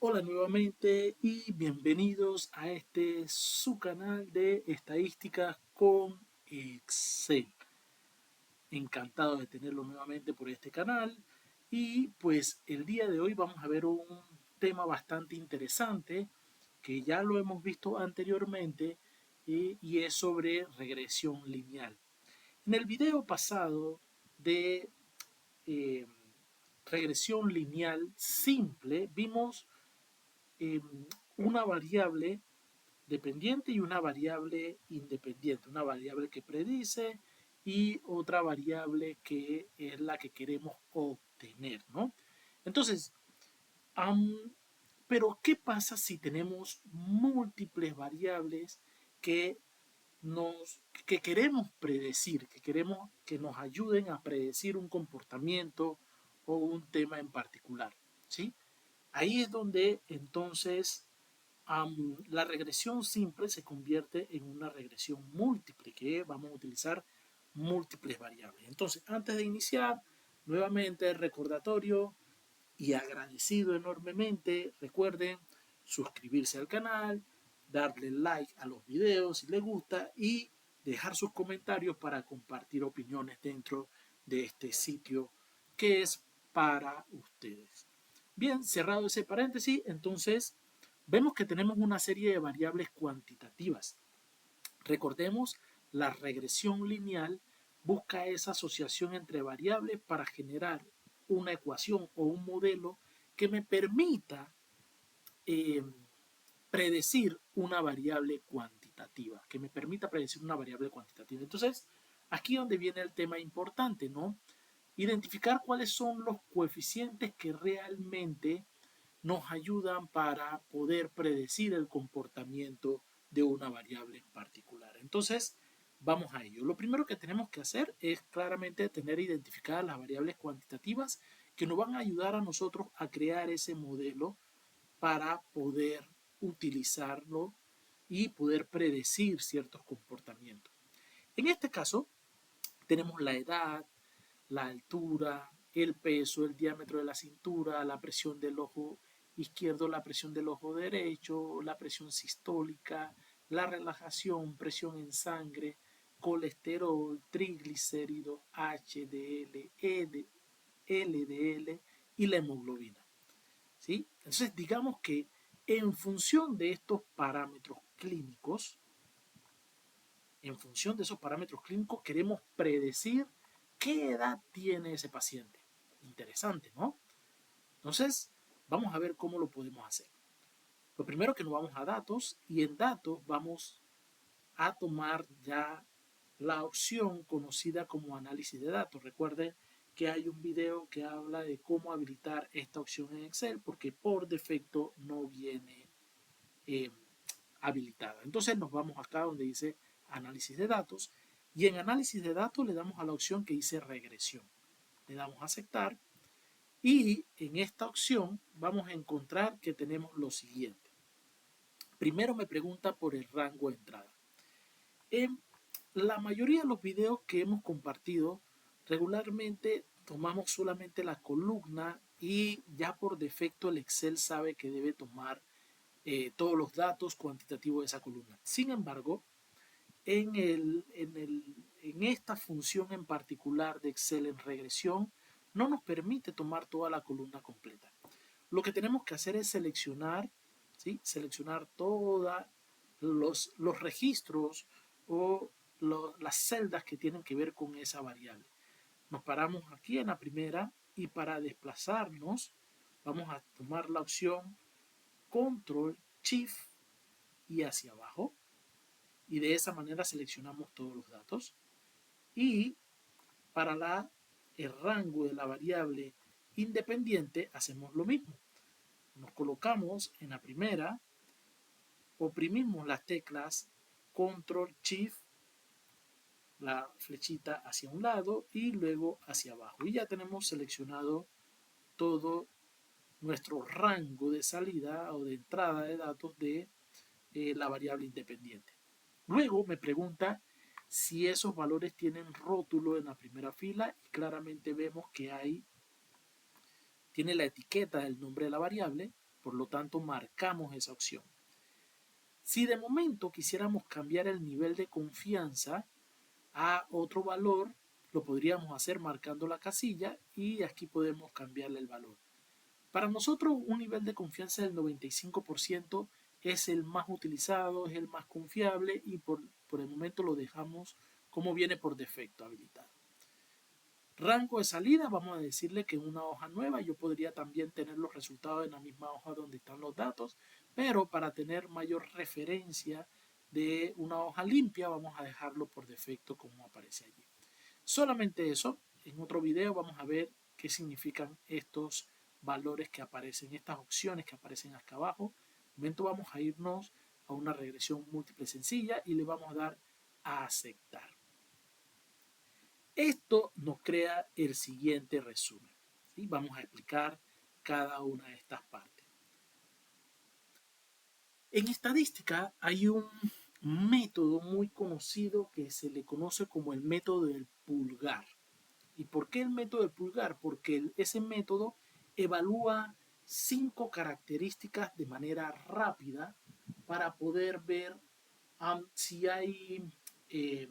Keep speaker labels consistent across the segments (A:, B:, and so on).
A: Hola nuevamente y bienvenidos a este su canal de estadísticas con Excel. Encantado de tenerlo nuevamente por este canal y pues el día de hoy vamos a ver un tema bastante interesante que ya lo hemos visto anteriormente y es sobre regresión lineal. En el video pasado de eh, regresión lineal simple vimos eh, una variable dependiente y una variable independiente, una variable que predice y otra variable que es la que queremos obtener, ¿no? Entonces, um, pero ¿qué pasa si tenemos múltiples variables que que queremos predecir, que queremos que nos ayuden a predecir un comportamiento o un tema en particular, ¿sí? Ahí es donde entonces la regresión simple se convierte en una regresión múltiple, que vamos a utilizar múltiples variables. Entonces, antes de iniciar, nuevamente recordatorio y agradecido enormemente, recuerden suscribirse al canal, darle like a los videos si les gusta y dejar sus comentarios para compartir opiniones dentro de este sitio que es para ustedes. Bien, cerrado ese paréntesis, entonces vemos que tenemos una serie de variables cuantitativas. Recordemos, la regresión lineal busca esa asociación entre variables para generar una ecuación o un modelo que me permita eh, predecir una variable cuantitativa, que me permita predecir una variable cuantitativa. Entonces, aquí donde viene el tema importante, ¿no? Identificar cuáles son los coeficientes que realmente nos ayudan para poder predecir el comportamiento de una variable en particular. Entonces, vamos a ello. Lo primero que tenemos que hacer es claramente tener identificadas las variables cuantitativas que nos van a ayudar a nosotros a crear ese modelo para poder utilizarlo y poder predecir ciertos comportamientos. En este caso, tenemos la edad, la altura, el peso, el diámetro de la cintura, la presión del ojo izquierdo, la presión del ojo derecho, la presión sistólica, la relajación, presión en sangre, colesterol, triglicéridos, HDL, LDL y la hemoglobina. ¿Sí? Entonces, digamos que en función de estos parámetros clínicos, queremos predecir qué edad tiene ese paciente. Interesante, ¿no? Entonces, vamos a ver cómo lo podemos hacer. Lo primero que nos vamos a datos y en datos vamos a tomar ya la opción conocida como análisis de datos. Recuerden que hay un video que habla de cómo habilitar esta opción en Excel porque por defecto no viene eh, habilitada. Entonces nos vamos acá donde dice análisis de datos y en análisis de datos le damos a la opción que dice regresión. Le damos a aceptar y en esta opción vamos a encontrar que tenemos lo siguiente. Primero me pregunta por el rango de entrada. En la mayoría de los videos que hemos compartido, regularmente tomamos solamente la columna y ya por defecto el Excel sabe que debe tomar todos los datos cuantitativos de esa columna. Sin embargo, en esta función en particular de Excel en regresión, no nos permite tomar toda la columna completa. Lo que tenemos que hacer es seleccionar, ¿sí? Seleccionar todos los registros o las celdas que tienen que ver con esa variable. Nos paramos aquí en la primera y para desplazarnos vamos a tomar la opción Control Shift y hacia abajo y de esa manera seleccionamos todos los datos y para el rango de la variable independiente hacemos lo mismo. Nos colocamos en la primera, oprimimos las teclas Control Shift, la flechita hacia un lado y luego hacia abajo. Y ya tenemos seleccionado todo nuestro rango de salida o de entrada de datos de la variable independiente. Luego me pregunta si esos valores tienen rótulo en la primera fila y claramente vemos que tiene la etiqueta del nombre de la variable Por lo tanto, marcamos esa opción. Si de momento quisiéramos cambiar el nivel de confianza a otro valor, lo podríamos hacer marcando la casilla y aquí podemos cambiarle el valor. Para nosotros un nivel de confianza del 95% es el más utilizado, es el más confiable y por el momento lo dejamos como viene por defecto habilitado. Rango de salida, vamos a decirle que en una hoja nueva yo podría también tener los resultados en la misma hoja donde están los datos, pero para tener mayor referencia de una hoja limpia vamos a dejarlo por defecto como aparece allí. Solamente eso, en otro video vamos a ver qué significan estos valores que aparecen, estas opciones que aparecen acá abajo. De momento vamos a irnos a una regresión múltiple sencilla y le vamos a dar a aceptar. Esto nos crea el siguiente resumen. ¿Sí? Vamos a explicar cada una de estas partes. En estadística hay un método muy conocido que se le conoce como el método del pulgar. ¿Y por qué el método del pulgar? Porque ese método evalúa 5 características de manera rápida para poder ver si hay de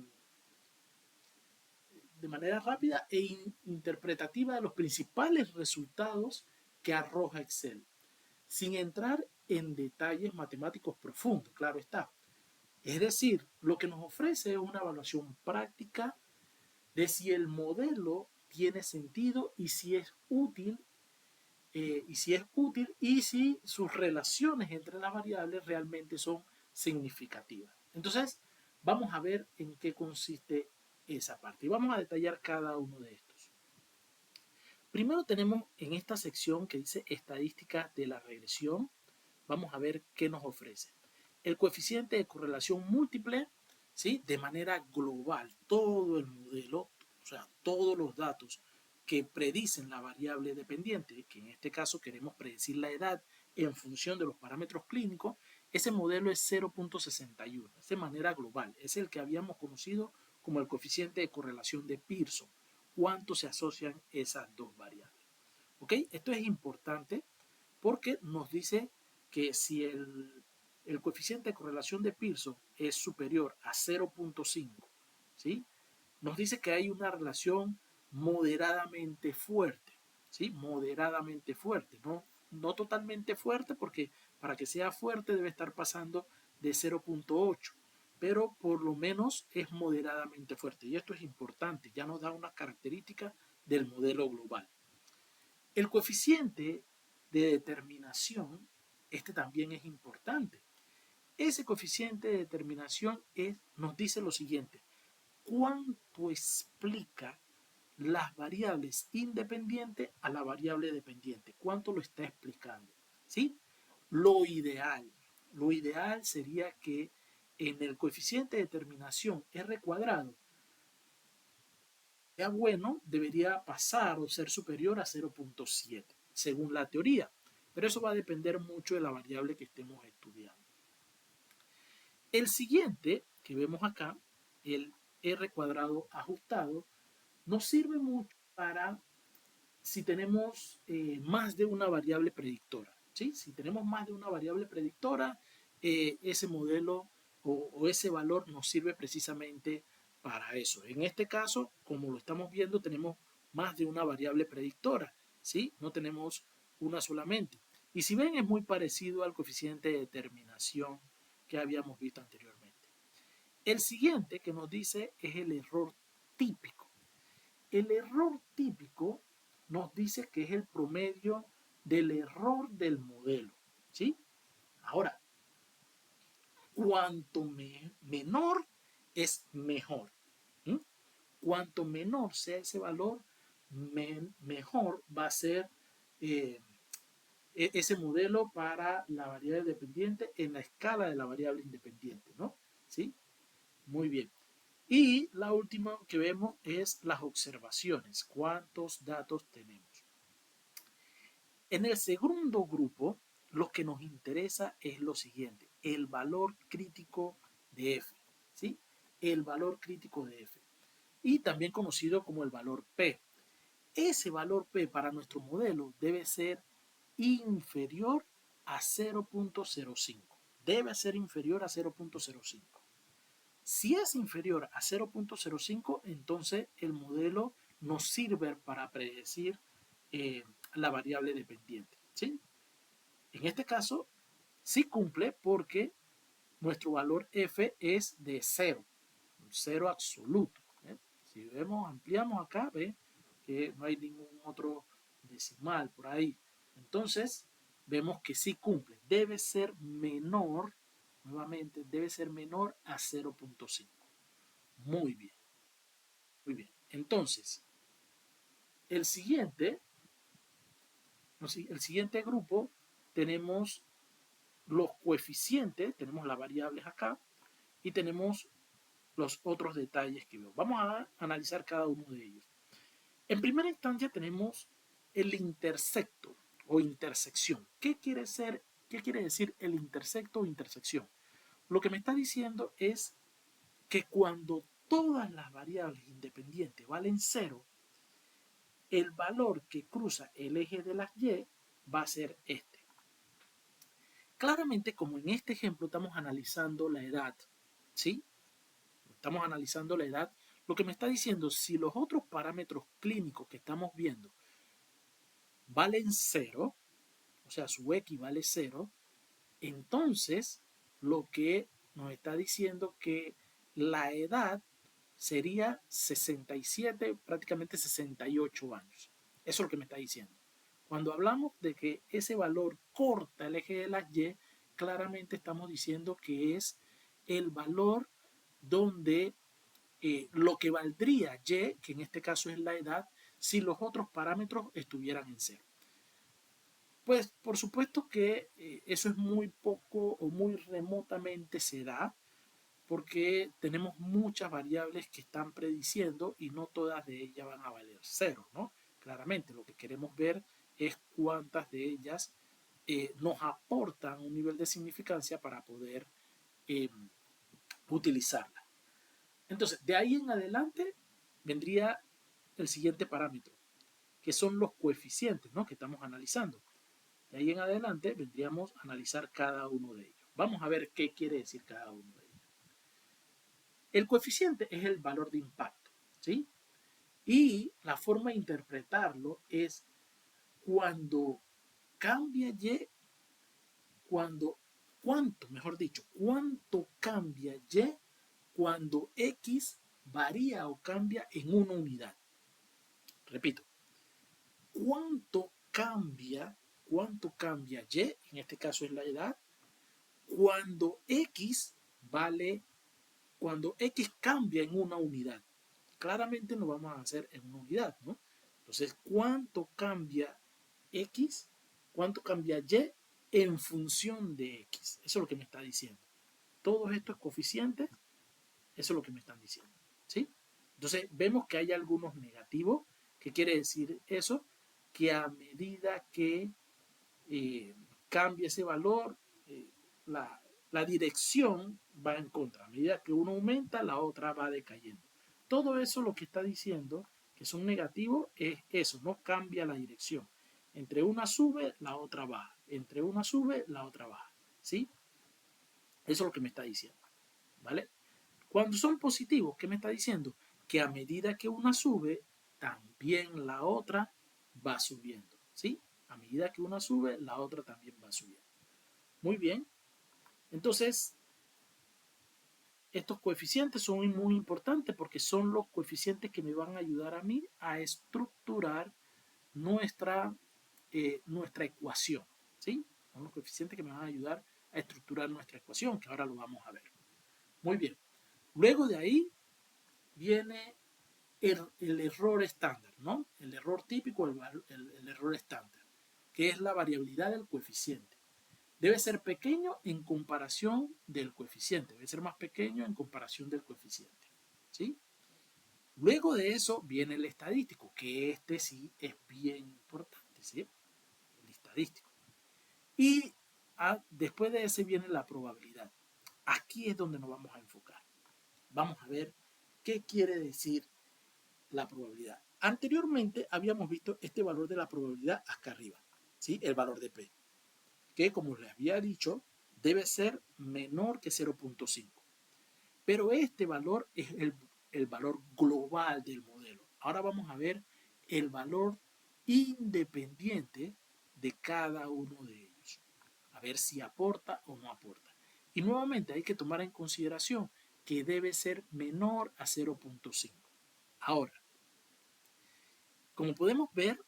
A: manera rápida e interpretativa de los principales resultados que arroja Excel, sin entrar en detalles matemáticos profundos, claro está. Es decir, lo que nos ofrece es una evaluación práctica de si el modelo tiene sentido y si es útil y si sus relaciones entre las variables realmente son significativas. Entonces, vamos a ver en qué consiste esa parte y vamos a detallar cada uno de estos. Primero tenemos en esta sección que dice estadísticas de la regresión, vamos a ver qué nos ofrece. El coeficiente de correlación múltiple, ¿sí? De manera global, todo el modelo, o sea, todos los datos que predicen la variable dependiente, que en este caso queremos predecir la edad en función de los parámetros clínicos, ese modelo es 0.61, es de manera global, es el que habíamos conocido como el coeficiente de correlación de Pearson, cuánto se asocian esas dos variables. ¿Ok? Esto es importante porque nos dice que si el coeficiente de correlación de Pearson es superior a 0.5, ¿sí? Nos dice que hay una relación moderadamente fuerte, ¿sí? Moderadamente fuerte, no totalmente fuerte porque para que sea fuerte debe estar pasando de 0.8, pero por lo menos es moderadamente fuerte. Y esto es importante, ya nos da una característica del modelo global. El coeficiente de determinación, este también es importante. Ese coeficiente de determinación nos dice lo siguiente: cuánto explica las variables independientes a la variable dependiente, cuánto lo está explicando, ¿sí? Lo ideal sería que en el coeficiente de determinación R cuadrado sea bueno, debería pasar o ser superior a 0.7, según la teoría. Pero eso va a depender mucho de la variable que estemos estudiando. El siguiente que vemos acá, el R cuadrado ajustado, nos sirve mucho para si tenemos más de una variable predictora. ¿Sí? Si tenemos más de una variable predictora, ese modelo o ese valor nos sirve precisamente para eso. En este caso, como lo estamos viendo, tenemos más de una variable predictora, ¿sí? No tenemos una solamente. Y si ven, es muy parecido al coeficiente de determinación que habíamos visto anteriormente. El siguiente que nos dice es el error típico. El error típico nos dice que es el promedio del error del modelo, ¿sí? Ahora, cuanto menor es mejor. ¿Sí? Cuanto menor sea ese valor, mejor va a ser ese modelo para la variable dependiente en la escala de la variable independiente, ¿no? ¿Sí? Muy bien. Y la última que vemos es las observaciones. ¿Cuántos datos tenemos? En el segundo grupo, lo que nos interesa es lo siguiente: el valor crítico de F. ¿Sí? El valor crítico de F. Y también conocido como el valor P. Ese valor P para nuestro modelo debe ser inferior a 0.05. Debe ser inferior a 0.05. Si es inferior a 0.05, entonces el modelo nos sirve para predecir la variable dependiente, ¿sí? En este caso, sí cumple porque nuestro valor f es de 0, 0 absoluto. Si vemos, ampliamos acá, ve que no hay ningún otro decimal por ahí. Entonces, vemos que sí cumple. Debe ser menor, nuevamente, debe ser menor a 0.5. Muy bien, muy bien. Entonces, el siguiente, el siguiente grupo tenemos los coeficientes, tenemos las variables acá y tenemos los otros detalles que veo. Vamos a analizar cada uno de ellos. En primera instancia tenemos el intersecto o intersección. ¿Qué quiere decir el intersecto o intersección? Lo que me está diciendo es que cuando todas las variables independientes valen 0, el valor que cruza el eje de las y va a ser este. Claramente, como en este ejemplo estamos analizando la edad, ¿sí? Estamos analizando la edad, lo que me está diciendo, si los otros parámetros clínicos que estamos viendo valen 0, o sea, su X vale 0, entonces lo que nos está diciendo que la edad sería 67, prácticamente 68 años. Eso es lo que me está diciendo. Cuando hablamos de que ese valor corta el eje de las Y, claramente estamos diciendo que es el valor donde lo que valdría Y, que en este caso es la edad, si los otros parámetros estuvieran en 0. Pues por supuesto que eso es muy poco o muy remotamente se da, porque tenemos muchas variables que están prediciendo y no todas de ellas van a valer 0, ¿no? Claramente lo que queremos ver es cuántas de ellas nos aportan un nivel de significancia para poder eh, utilizarla. Entonces, de ahí en adelante vendría el siguiente parámetro, que son los coeficientes, ¿no?, que estamos analizando. De ahí en adelante vendríamos a analizar cada uno de ellos. Vamos a ver qué quiere decir cada uno de ellos. El coeficiente es el valor de impacto, ¿sí? Y la forma de interpretarlo es cuando cambia Y, cuánto cambia Y cuando X varía o cambia en una unidad. Repito, cuánto cambia Y, en este caso es la edad, cuando X cambia en una unidad. Claramente lo vamos a hacer en una unidad, ¿no? Entonces, ¿cuánto cambia X? ¿Cuánto cambia Y en función de X? Eso es lo que me está diciendo. Todos estos coeficientes, eso es lo que me están diciendo, ¿sí? Entonces, vemos que hay algunos negativos. ¿Qué quiere decir eso? Que a medida que cambia ese valor, la, la dirección va en contra. A medida que uno aumenta, la otra va decayendo. Todo eso lo que está diciendo que son negativos es eso, no cambia la dirección. Entre una sube, la otra baja. Entre una sube, la otra baja. ¿Sí? Eso es lo que me está diciendo. ¿Vale? Cuando son positivos, ¿qué me está diciendo? Que a medida que una sube, también la otra va subiendo. ¿Sí? A medida que una sube, la otra también va subiendo. Muy bien. Entonces, estos coeficientes son muy importantes porque son los coeficientes que me van a ayudar a mí a estructurar nuestra ecuación. ¿Sí? Son los coeficientes que me van a ayudar a estructurar nuestra ecuación, que ahora lo vamos a ver. Muy bien. Luego de ahí viene el error estándar, ¿no? El error típico, el error estándar, que es la variabilidad del coeficiente. Debe ser pequeño en comparación del coeficiente, debe ser más pequeño en comparación del coeficiente, ¿sí? Luego de eso viene el estadístico, que este sí es bien importante, ¿sí? El estadístico. Y después de ese viene la probabilidad. Aquí es donde nos vamos a enfocar. Vamos a ver qué quiere decir la probabilidad. Anteriormente habíamos visto este valor de la probabilidad acá arriba, ¿sí? El valor de P. que, como les había dicho, debe ser menor que 0.5. Pero este valor es el valor global del modelo. Ahora vamos a ver el valor independiente de cada uno de ellos. A ver si aporta o no aporta. Y nuevamente hay que tomar en consideración que debe ser menor a 0.5. Ahora, como podemos ver,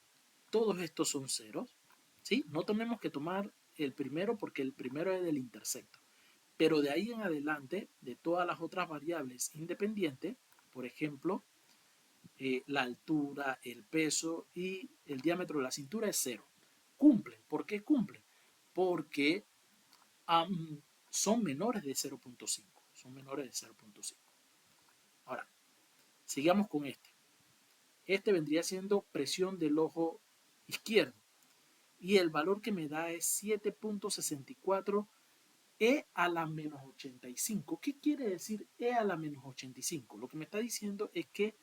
A: todos estos son ceros, ¿sí? No tenemos que tomar el primero porque el primero es del intersecto. Pero de ahí en adelante, de todas las otras variables independientes, por ejemplo, la altura, el peso y el diámetro de la cintura es cero. Cumplen. ¿Por qué cumplen? Porque son menores de 0.5. Son menores de 0.5. Ahora, sigamos con este. Este vendría siendo presión del ojo izquierdo. Y el valor que me da es 7.64 E a la menos 85. ¿Qué quiere decir E a la menos 85? Lo que me está diciendo es que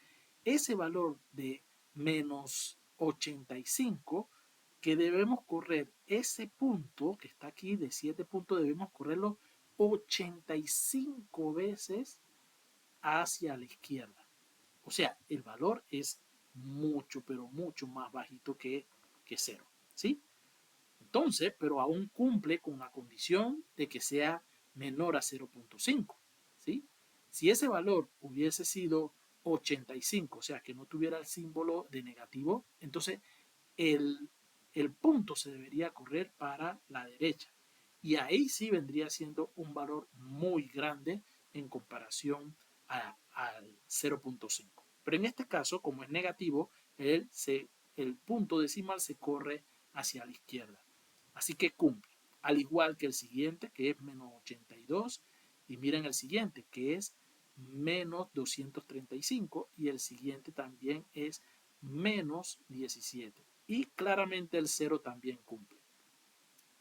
A: ese valor de menos 85, que debemos correr ese punto que está aquí de 7 puntos, debemos correrlo 85 veces hacia la izquierda. O sea, el valor es mucho, pero mucho más bajito que cero. ¿Sí? Entonces, pero aún cumple con la condición de que sea menor a 0.5. ¿Sí? Si ese valor hubiese sido 85, o sea, que no tuviera el símbolo de negativo, entonces el, el punto se debería correr para la derecha. Y ahí sí vendría siendo un valor muy grande en comparación al 0.5. Pero en este caso, como es negativo, el punto decimal se corre hacia la izquierda. Así que cumple. Al igual que el siguiente, que es menos 82. Y miren el siguiente, que es menos 235. Y el siguiente también es menos 17. Y claramente el 0 también cumple.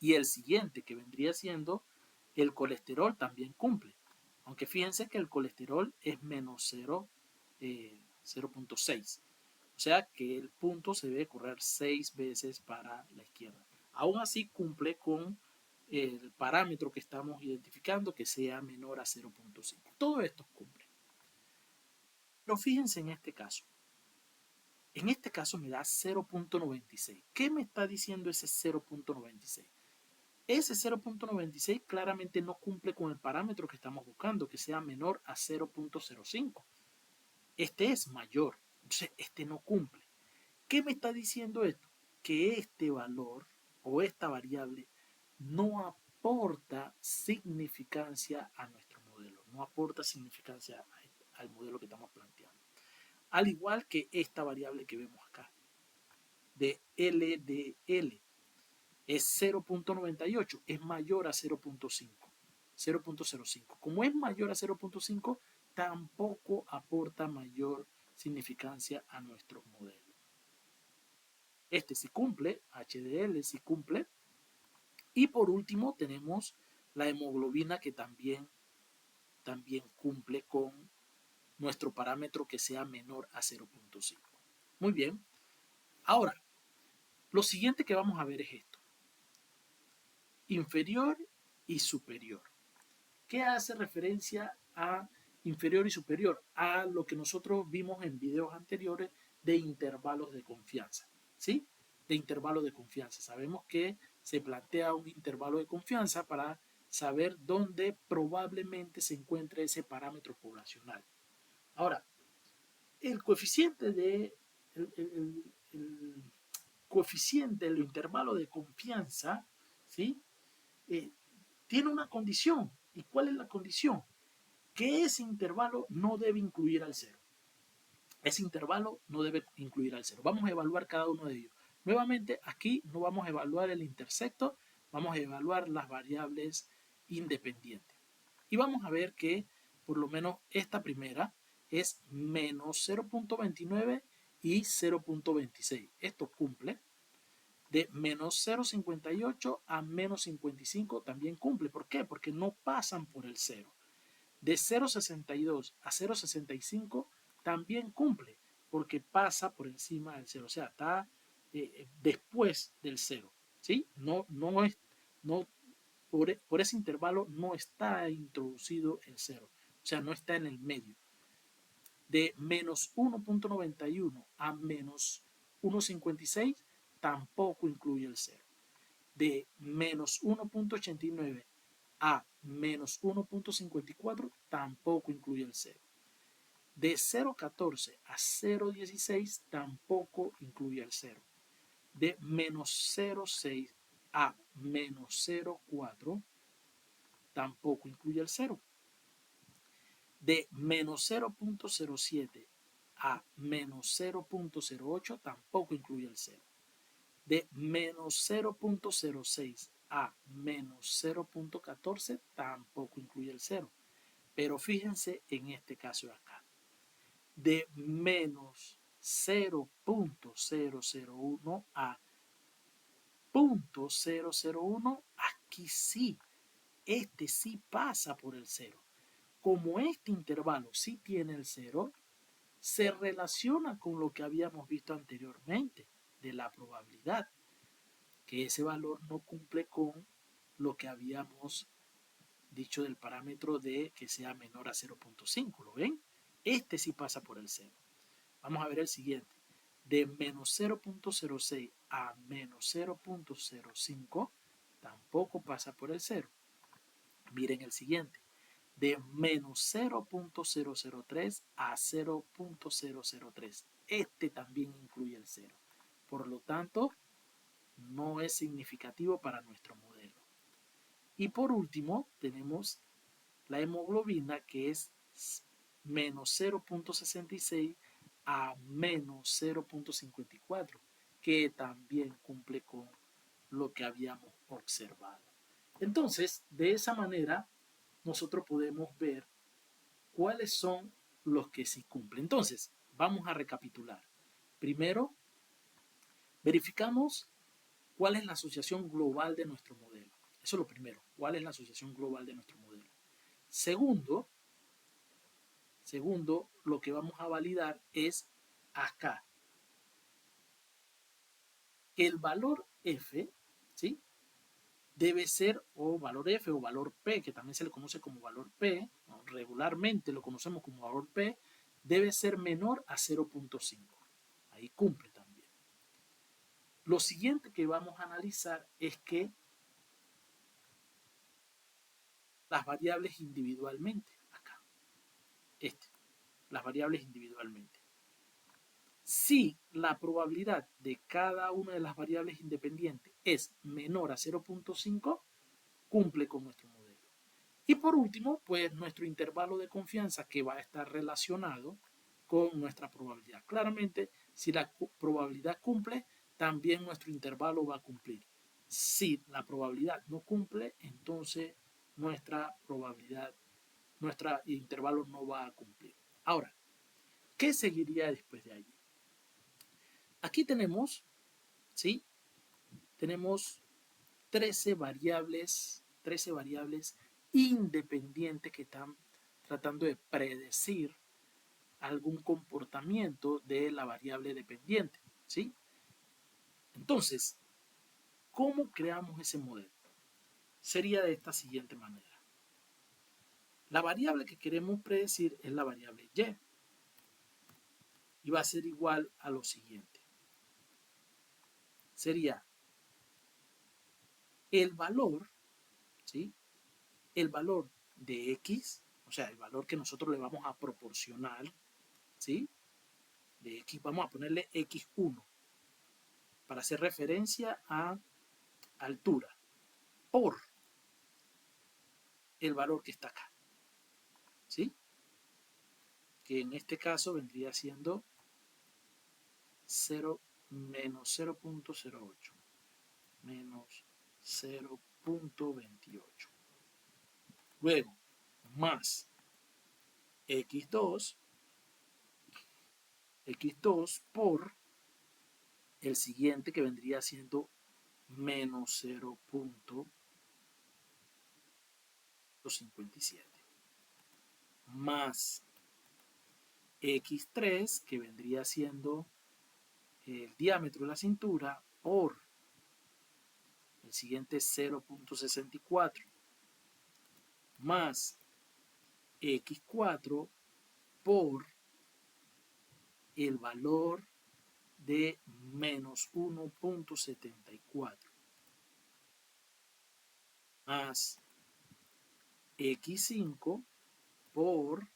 A: Y el siguiente, que vendría siendo el colesterol, también cumple. Aunque fíjense que el colesterol es menos 0.6. O sea que el punto se debe correr 6 veces para la izquierda. Aún así cumple con el parámetro que estamos identificando, que sea menor a 0.5. Todo esto cumple. Pero fíjense en este caso. En este caso me da 0.96. ¿Qué me está diciendo ese 0.96? Ese 0.96 claramente no cumple con el parámetro que estamos buscando, que sea menor a 0.05. Este es mayor, entonces este no cumple. ¿Qué me está diciendo esto? Que este valor o esta variable no aporta significancia a nuestro modelo, no aporta significancia al modelo que estamos planteando. Al igual que esta variable que vemos acá, de LDL, es 0.98, es mayor a 0.5, 0.05. Como es mayor a 0.5, tampoco aporta mayor significancia a nuestro modelo. Este sí cumple, HDL sí cumple. Y por último tenemos la hemoglobina que también cumple con nuestro parámetro que sea menor a 0.5. Muy bien. Ahora, lo siguiente que vamos a ver es esto. Inferior y superior. ¿Qué hace referencia a inferior y superior? A lo que nosotros vimos en videos anteriores de intervalos de confianza. ¿Sí? De intervalos de confianza. Sabemos que se plantea un intervalo de confianza para saber dónde probablemente se encuentre ese parámetro poblacional. Ahora, el coeficiente el coeficiente del intervalo de confianza, ¿sí? Tiene una condición. ¿Y cuál es la condición? Que ese intervalo no debe incluir al cero. Ese intervalo no debe incluir al cero. Vamos a evaluar cada uno de ellos. Nuevamente, aquí no vamos a evaluar el intersecto, vamos a evaluar las variables independientes. Y vamos a ver que por lo menos esta primera es menos 0.29 y 0.26. Esto cumple. De menos 0.58 a menos 55 también cumple. ¿Por qué? Porque no pasan por el cero. De 0.62 a 0.65 también cumple, porque pasa por encima del cero, o sea, está después del cero, ¿sí? no, por ese intervalo no está introducido el 0, o sea, no está en el medio. De menos 1.91 a menos 1.56 tampoco incluye el 0. De menos 1.89 a menos 1.54 tampoco incluye el 0. De 0.14 a 0.16 tampoco incluye el 0. De menos 0.6 a menos 0.4 tampoco incluye el 0. De menos 0.07 a menos 0.08 tampoco incluye el 0. De menos 0.06 a menos 0.14 tampoco incluye el 0. Pero fíjense en este caso de acá. De menos 0.001 a 0.001, aquí sí, este sí pasa por el 0. Como este intervalo sí tiene el 0, se relaciona con lo que habíamos visto anteriormente de la probabilidad, que ese valor no cumple con lo que habíamos dicho del parámetro de que sea menor a 0.5. ¿Lo ven? Este sí pasa por el 0. Vamos a ver el siguiente. De menos 0.06 a menos 0.05 tampoco pasa por el 0. Miren el siguiente. De menos 0.003 a 0.003. Este también incluye el 0. Por lo tanto, no es significativo para nuestro modelo. Y por último, tenemos la hemoglobina, que es menos 0.66 a menos 0.54, que también cumple con lo que habíamos observado. Entonces, de esa manera, nosotros podemos ver cuáles son los que sí cumplen. Entonces, vamos a recapitular. Primero, verificamos cuál es la asociación global de nuestro modelo. Eso es lo primero. ¿Cuál es la asociación global de nuestro modelo? Segundo, lo que vamos a validar es acá. Que el valor F, ¿sí? Debe ser o valor F o valor P, que también se le conoce como valor P, ¿no? Regularmente lo conocemos como valor P, debe ser menor a 0.5. Ahí cumple también. Lo siguiente que vamos a analizar es que las variables individualmente, acá, las variables individualmente. Si la probabilidad de cada una de las variables independientes es menor a 0.5, cumple con nuestro modelo. Y por último, pues nuestro intervalo de confianza que va a estar relacionado con nuestra probabilidad. Claramente, si la probabilidad cumple, también nuestro intervalo va a cumplir. Si la probabilidad no cumple, entonces nuestra probabilidad, nuestro intervalo no va a cumplir. Ahora, ¿qué seguiría después de allí? Aquí tenemos, ¿sí? Tenemos 13 variables independientes que están tratando de predecir algún comportamiento de la variable dependiente, ¿sí? Entonces, ¿cómo creamos ese modelo? Sería de esta siguiente manera. La variable que queremos predecir es la variable y. Y va a ser igual a lo siguiente. Sería el valor, ¿sí? El valor de x, o sea, el valor que nosotros le vamos a proporcionar, ¿sí? De x, vamos a ponerle x1 para hacer referencia a altura por el valor que está acá, ¿sí? Que en este caso vendría siendo 0 menos 0.08 menos 0.28. Luego, más x2 por el siguiente que vendría siendo menos 0.57 más x3 que vendría siendo el diámetro de la cintura por el siguiente es 0.64 más x4 por el valor de menos 1.74 más x5 por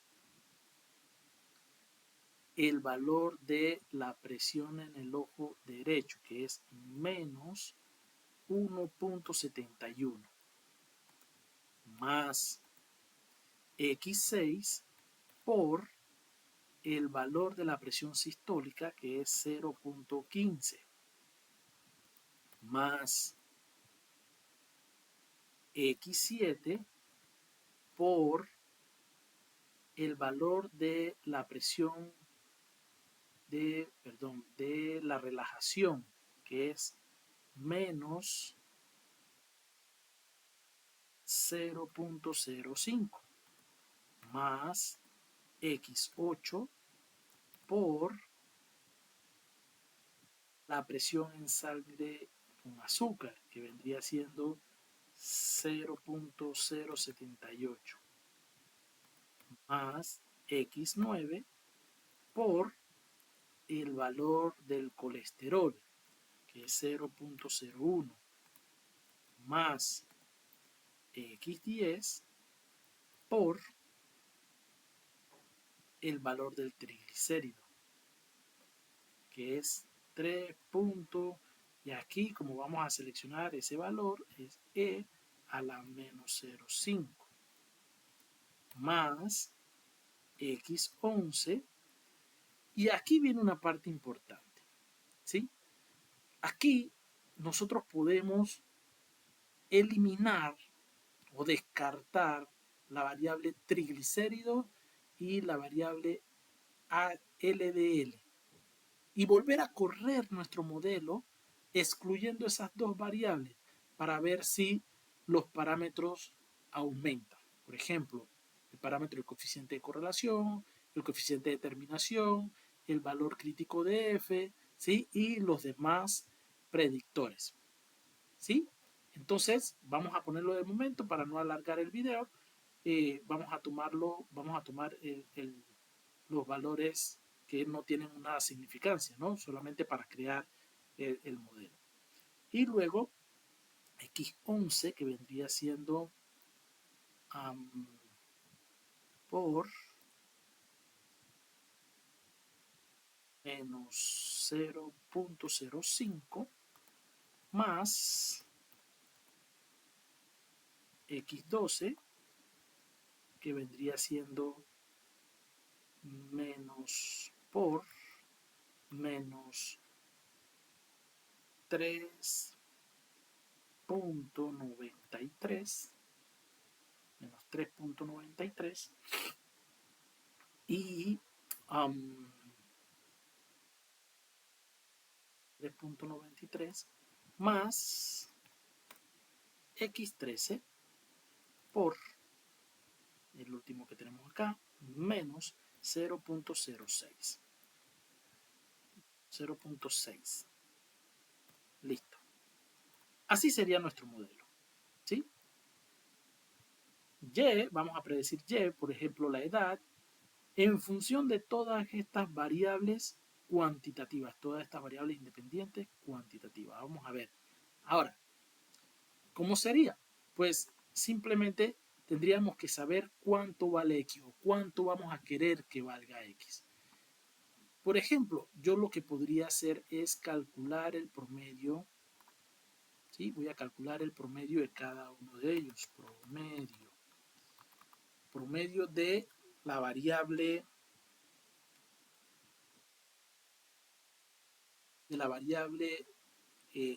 A: el valor de la presión en el ojo derecho, que es menos 1.71 más x6 por el valor de la presión sistólica, que es 0.15 más x7 por el valor de la presión de la relajación, que es menos 0.05 más x8 por la presión en sangre con azúcar, que vendría siendo 0.078 más x9 por el valor del colesterol, que es 0.01 más x10 por el valor del triglicérido, que es 3. Y aquí, como vamos a seleccionar ese valor, es e a la menos 0.5 más x11. Y aquí viene una parte importante, ¿sí? Aquí nosotros podemos eliminar o descartar la variable triglicérido y la variable LDL y volver a correr nuestro modelo excluyendo esas dos variables para ver si los parámetros aumentan. Por ejemplo, el parámetro del coeficiente de correlación, el coeficiente de determinación, el valor crítico de F, ¿sí? Y los demás predictores, ¿sí? Entonces, vamos a ponerlo de momento para no alargar el video. Vamos a tomar los valores que no tienen una significancia, ¿no? Solamente para crear el modelo. Y luego, x11, que vendría siendo por menos 0.05 más x12, que vendría siendo menos por menos 3.93 menos 3.93 y 3.93 más x13 por el último que tenemos acá, menos 0.06. 0.6. Listo. Así sería nuestro modelo, ¿sí? Y, vamos a predecir Y, por ejemplo, la edad, en función de todas estas variables cuantitativas, todas estas variables independientes cuantitativas. Vamos a ver. Ahora, ¿cómo sería? Pues simplemente tendríamos que saber cuánto vale X o cuánto vamos a querer que valga X. Por ejemplo, yo lo que podría hacer es calcular el promedio, ¿sí? Voy a calcular el promedio de cada uno de ellos. Promedio de la variable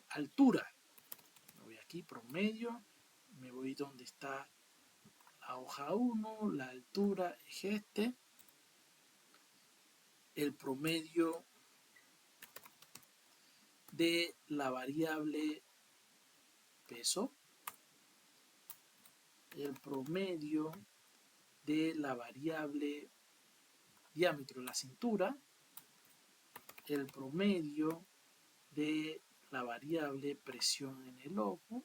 A: altura. Me voy aquí, promedio, me voy donde está la hoja 1, la altura es este, el promedio de la variable peso, el promedio de la variable diámetro de la cintura, el promedio de la variable presión en el ojo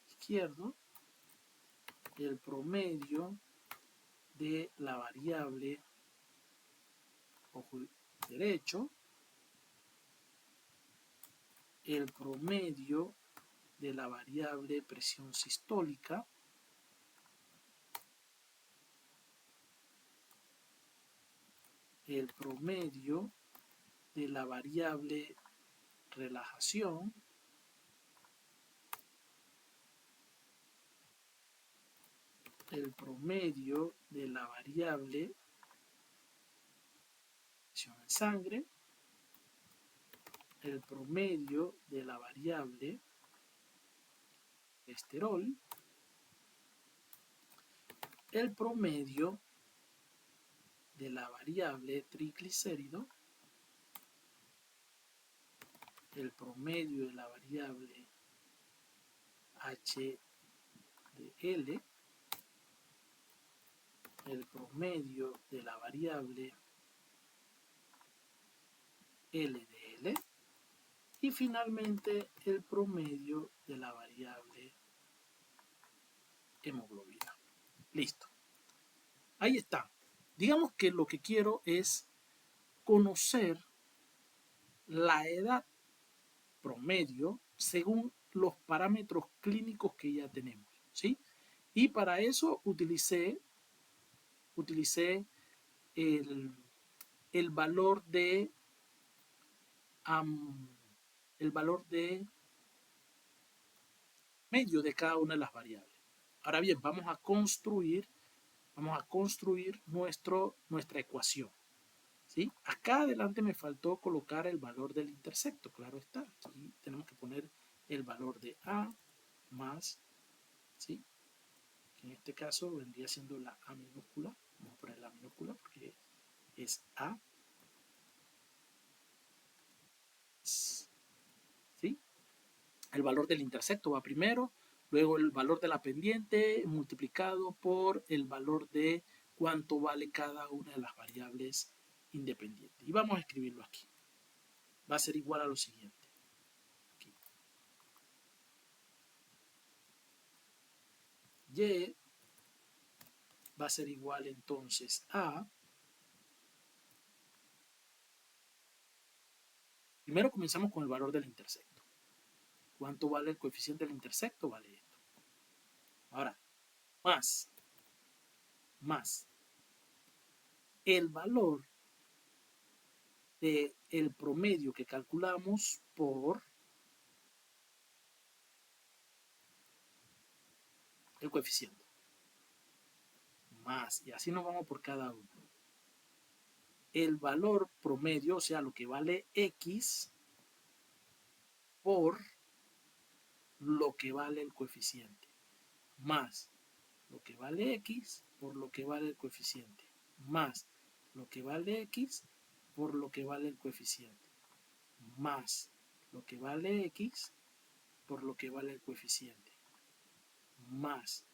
A: izquierdo, el promedio de la variable ojo derecho, el promedio de la variable presión sistólica, el promedio de la variable relajación, el promedio de la variable presión en sangre, el promedio de la variable colesterol, el promedio de la variable triglicérido, el promedio de la variable HDL, el promedio de la variable LDL y finalmente el promedio de la variable hemoglobina. Listo. Ahí está. Digamos que lo que quiero es conocer la edad promedio según los parámetros clínicos que ya tenemos, ¿sí? Y para eso utilicé el, el valor de el valor de medio de cada una de las variables. Ahora bien, vamos a construir nuestra ecuación. ¿Sí? Acá adelante me faltó colocar el valor del intersecto, claro está. Aquí tenemos que poner el valor de A más, ¿sí? Que en este caso vendría siendo la A minúscula. Vamos a poner la minúscula porque es A. ¿Sí? El valor del intersecto va primero, luego el valor de la pendiente multiplicado por el valor de cuánto vale cada una de las variables independientes. Y vamos a escribirlo aquí. Va a ser igual a lo siguiente. Aquí. Y va a ser igual entonces a... Primero comenzamos con el valor del intersecto. ¿Cuánto vale el coeficiente del intersecto? Vale esto. Ahora, más el valor del promedio que calculamos por el coeficiente. Más, y así nos vamos por cada uno. El valor promedio, o sea, lo que vale X por lo que vale el coeficiente. Más lo que vale X por lo que vale el coeficiente. Más lo que vale X por lo que vale el coeficiente. Más lo que vale X por lo que vale el coeficiente. Más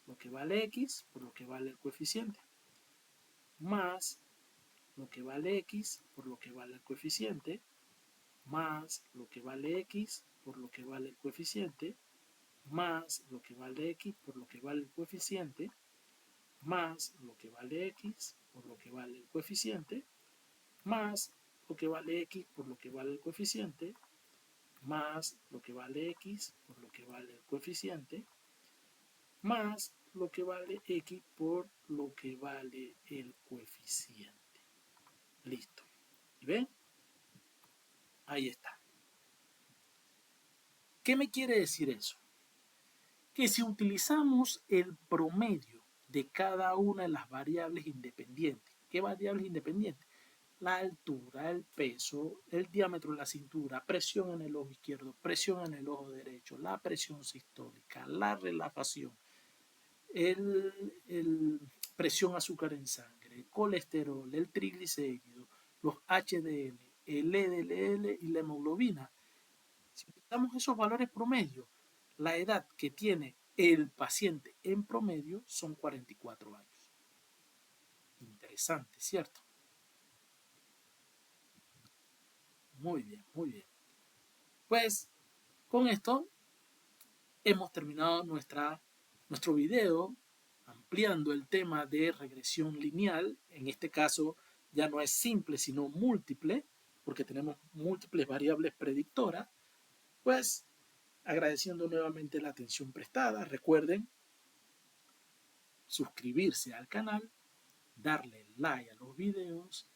A: lo que vale X por lo que vale el coeficiente. Más lo que vale X por lo que vale el coeficiente. Más lo que vale X por lo que vale el coeficiente. Más lo que vale X por lo que vale el coeficiente. Más lo que vale X por lo que vale el coeficiente. Más lo que vale X por lo que vale el coeficiente. Más lo que vale X por lo que vale el coeficiente. Más lo que vale X por lo que vale el coeficiente. Listo. ¿Y ven? Ahí está. ¿Qué me quiere decir eso? Que si utilizamos el promedio de cada una de las variables independientes, ¿qué variables independientes? La altura, el peso, el diámetro de la cintura, presión en el ojo izquierdo, presión en el ojo derecho, la presión sistólica, la relajación, el presión azúcar en sangre, el colesterol, el triglicérido, los HDL, el LDL y la hemoglobina. Si utilizamos esos valores promedio, la edad que tiene el paciente en promedio son 44 años. Interesante, ¿cierto? Muy bien, muy bien. Pues con esto hemos terminado nuestro video ampliando el tema de regresión lineal. En este caso ya no es simple sino múltiple, porque tenemos múltiples variables predictoras. Pues agradeciendo nuevamente la atención prestada, recuerden suscribirse al canal, darle like a los videos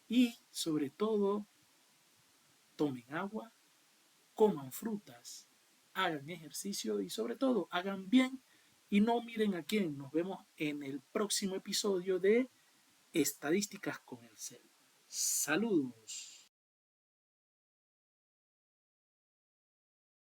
A: y sobre todo tomen agua, coman frutas, hagan ejercicio y sobre todo hagan bien y no miren a quién. Nos vemos en el próximo episodio de Estadísticas con Excel. Saludos.